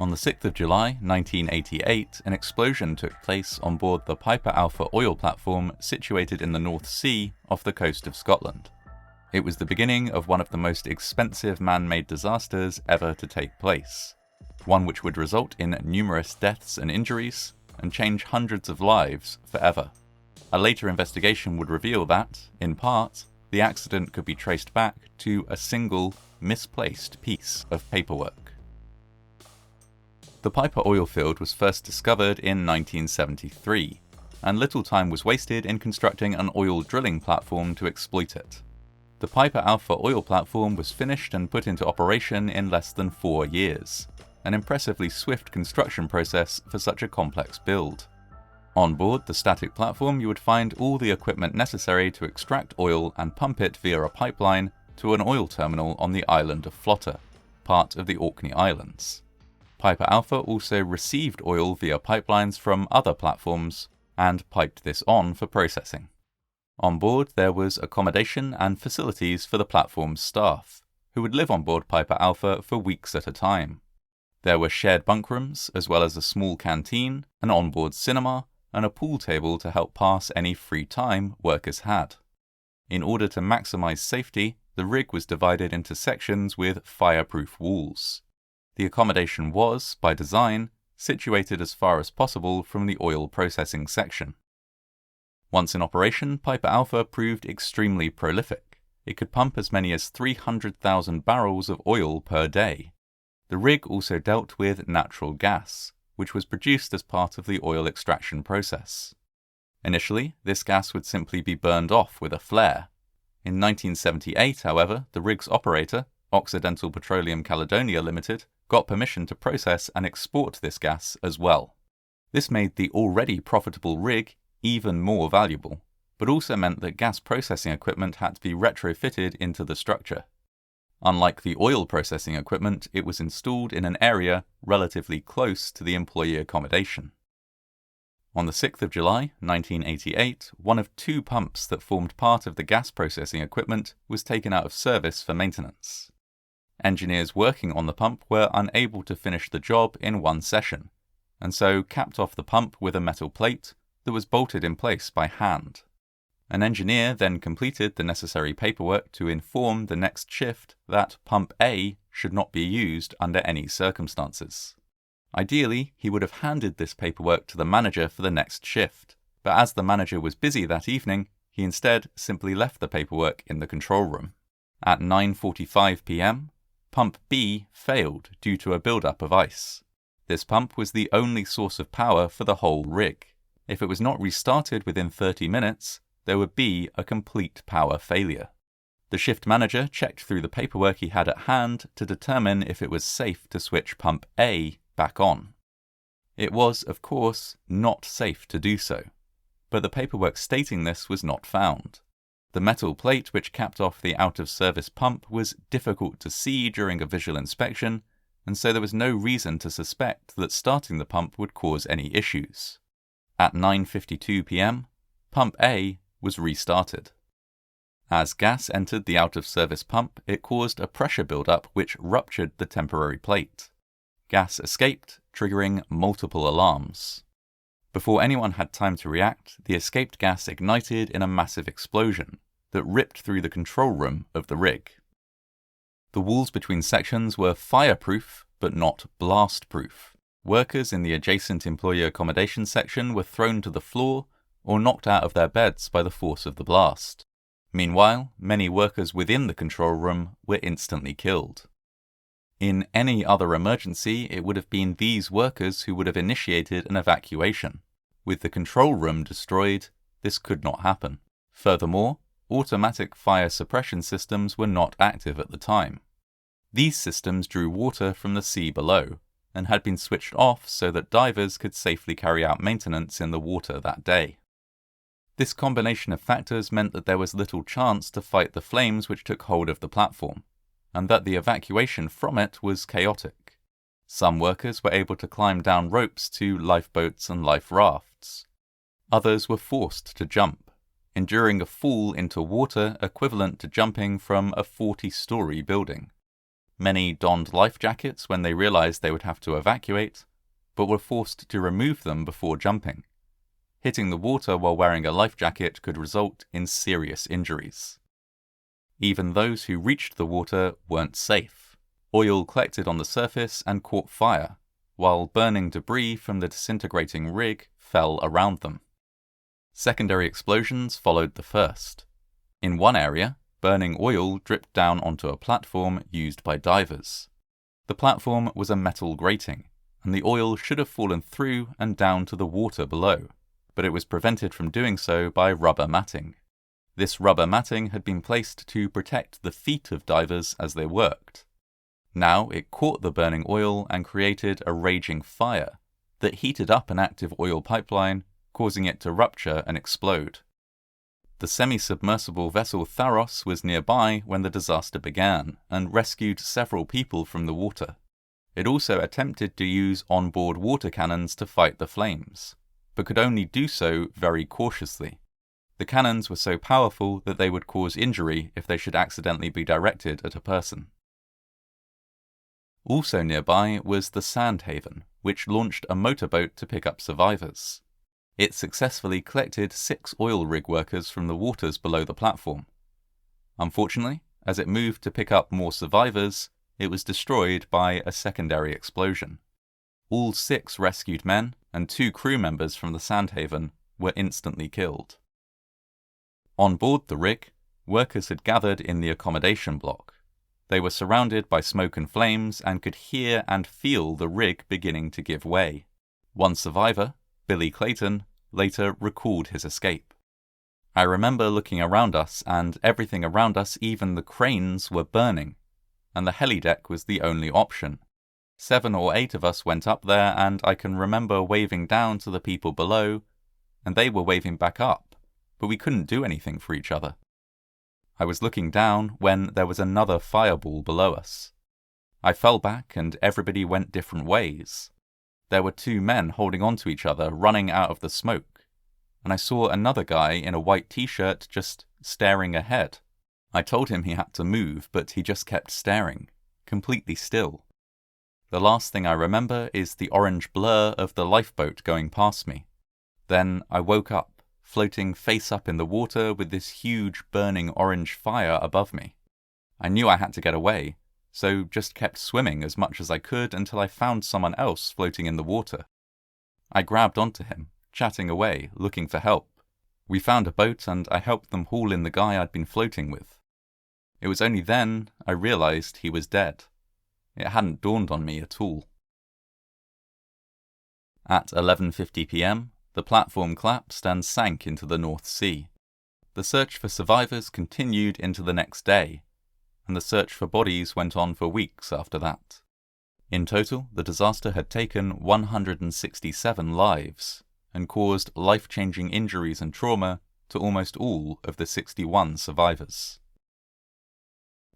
On the 6th of July 1988, an explosion took place on board the Piper Alpha oil platform situated in the North Sea off the coast of Scotland. It was the beginning of one of the most expensive man-made disasters ever to take place, one which would result in numerous deaths and injuries and change hundreds of lives forever. A later investigation would reveal that, in part, the accident could be traced back to a single, misplaced piece of paperwork. The Piper oil field was first discovered in 1973, and little time was wasted in constructing an oil drilling platform to exploit it. The Piper Alpha oil platform was finished and put into operation in less than 4 years, an impressively swift construction process for such a complex build. On board the static platform you would find all the equipment necessary to extract oil and pump it via a pipeline to an oil terminal on the island of Flotta, part of the Orkney Islands. Piper Alpha also received oil via pipelines from other platforms and piped this on for processing. On board there was accommodation and facilities for the platform's staff, who would live on board Piper Alpha for weeks at a time. There were shared bunk rooms, as well as a small canteen, an onboard cinema, and a pool table to help pass any free time workers had. In order to maximize safety, the rig was divided into sections with fireproof walls. The accommodation was, by design, situated as far as possible from the oil processing section. Once in operation, Piper Alpha proved extremely prolific. It could pump as many as 300,000 barrels of oil per day. The rig also dealt with natural gas, which was produced as part of the oil extraction process. Initially, this gas would simply be burned off with a flare. In 1978, however, the rig's operator, Occidental Petroleum Caledonia Limited, got permission to process and export this gas as well. This made the already profitable rig even more valuable, but also meant that gas processing equipment had to be retrofitted into the structure. Unlike the oil processing equipment, it was installed in an area relatively close to the employee accommodation. On the 6th of July 1988, one of 2 pumps that formed part of the gas processing equipment was taken out of service for maintenance. Engineers working on the pump were unable to finish the job in one session, and so capped off the pump with a metal plate that was bolted in place by hand. An engineer then completed the necessary paperwork to inform the next shift that pump A should not be used under any circumstances. Ideally, he would have handed this paperwork to the manager for the next shift, but as the manager was busy that evening, he instead simply left the paperwork in the control room. At 9:45 p.m, Pump B failed due to a build-up of ice. This pump was the only source of power for the whole rig. If it was not restarted within 30 minutes, there would be a complete power failure. The shift manager checked through the paperwork he had at hand to determine if it was safe to switch Pump A back on. It was, of course, not safe to do so, but the paperwork stating this was not found. The metal plate which capped off the out-of-service pump was difficult to see during a visual inspection, and so there was no reason to suspect that starting the pump would cause any issues. At 9:52 p.m, Pump A was restarted. As gas entered the out-of-service pump, it caused a pressure build-up which ruptured the temporary plate. Gas escaped, triggering multiple alarms. Before anyone had time to react, the escaped gas ignited in a massive explosion that ripped through the control room of the rig. The walls between sections were fireproof, but not blastproof. Workers in the adjacent employee accommodation section were thrown to the floor or knocked out of their beds by the force of the blast. Meanwhile, many workers within the control room were instantly killed. In any other emergency, it would have been these workers who would have initiated an evacuation. With the control room destroyed, this could not happen. Furthermore, automatic fire suppression systems were not active at the time. These systems drew water from the sea below, and had been switched off so that divers could safely carry out maintenance in the water that day. This combination of factors meant that there was little chance to fight the flames which took hold of the platform, and that the evacuation from it was chaotic. Some workers were able to climb down ropes to lifeboats and life rafts. Others were forced to jump, enduring a fall into water equivalent to jumping from a 40-story building. Many donned life jackets when they realized they would have to evacuate, but were forced to remove them before jumping. Hitting the water while wearing a life jacket could result in serious injuries. Even those who reached the water weren't safe. Oil collected on the surface and caught fire, while burning debris from the disintegrating rig fell around them. Secondary explosions followed the first. In one area, burning oil dripped down onto a platform used by divers. The platform was a metal grating, and the oil should have fallen through and down to the water below, but it was prevented from doing so by rubber matting. This rubber matting had been placed to protect the feet of divers as they worked. Now it caught the burning oil and created a raging fire that heated up an active oil pipeline, causing it to rupture and explode. The semi-submersible vessel Tharos was nearby when the disaster began and rescued several people from the water. It also attempted to use onboard water cannons to fight the flames, but could only do so very cautiously. The cannons were so powerful that they would cause injury if they should accidentally be directed at a person. Also nearby was the Sandhaven, which launched a motorboat to pick up survivors. It successfully collected 6 oil rig workers from the waters below the platform. Unfortunately, as it moved to pick up more survivors, it was destroyed by a secondary explosion. All 6 rescued men and 2 crew members from the Sandhaven were instantly killed. On board the rig, workers had gathered in the accommodation block. They were surrounded by smoke and flames and could hear and feel the rig beginning to give way. One survivor, Billy Clayton, later recalled his escape. I remember looking around us, and everything around us, even the cranes, were burning, and the helideck was the only option. 7 or 8 of us went up there, and I can remember waving down to the people below, and they were waving back up, but we couldn't do anything for each other. I was looking down when there was another fireball below us. I fell back, and everybody went different ways. There were 2 men holding on to each other, running out of the smoke, and I saw another guy in a white t-shirt just staring ahead. I told him he had to move, but he just kept staring, completely still. The last thing I remember is the orange blur of the lifeboat going past me. Then I woke up, floating face up in the water with this huge burning orange fire above me. I knew I had to get away, so just kept swimming as much as I could until I found someone else floating in the water. I grabbed onto him, chatting away, looking for help. We found a boat and I helped them haul in the guy I'd been floating with. It was only then I realized he was dead. It hadn't dawned on me at all. At 11:50 p.m, the platform collapsed and sank into the North Sea. The search for survivors continued into the next day, and the search for bodies went on for weeks after that. In total, the disaster had taken 167 lives and caused life-changing injuries and trauma to almost all of the 61 survivors.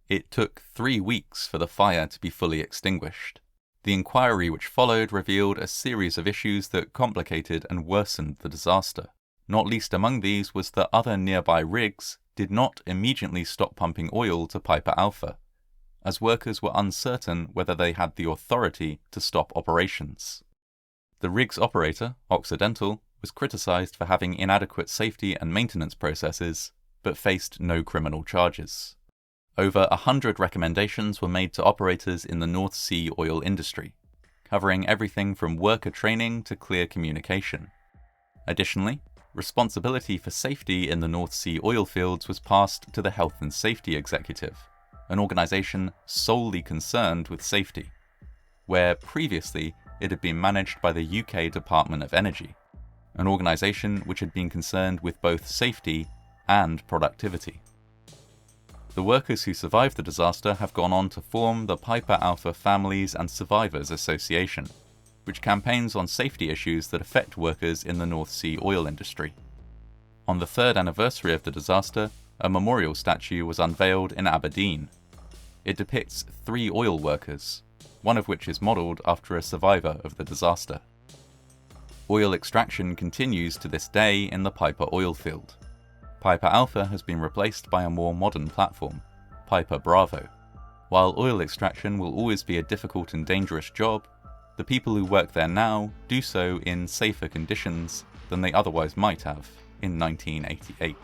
It took 3 weeks for the fire to be fully extinguished. The inquiry which followed revealed a series of issues that complicated and worsened the disaster. Not least among these was that other nearby rigs did not immediately stop pumping oil to Piper Alpha, as workers were uncertain whether they had the authority to stop operations. The rig's operator, Occidental, was criticized for having inadequate safety and maintenance processes, but faced no criminal charges. Over 100 recommendations were made to operators in the North Sea oil industry, covering everything from worker training to clear communication. Additionally, responsibility for safety in the North Sea oil fields was passed to the Health and Safety Executive, an organisation solely concerned with safety, where previously it had been managed by the UK Department of Energy, an organisation which had been concerned with both safety and productivity. The workers who survived the disaster have gone on to form the Piper Alpha Families and Survivors Association, which campaigns on safety issues that affect workers in the North Sea oil industry. On the 3rd anniversary of the disaster, a memorial statue was unveiled in Aberdeen. It depicts 3 oil workers, one of which is modelled after a survivor of the disaster. Oil extraction continues to this day in the Piper oil field. Piper Alpha has been replaced by a more modern platform, Piper Bravo. While oil extraction will always be a difficult and dangerous job, the people who work there now do so in safer conditions than they otherwise might have in 1988.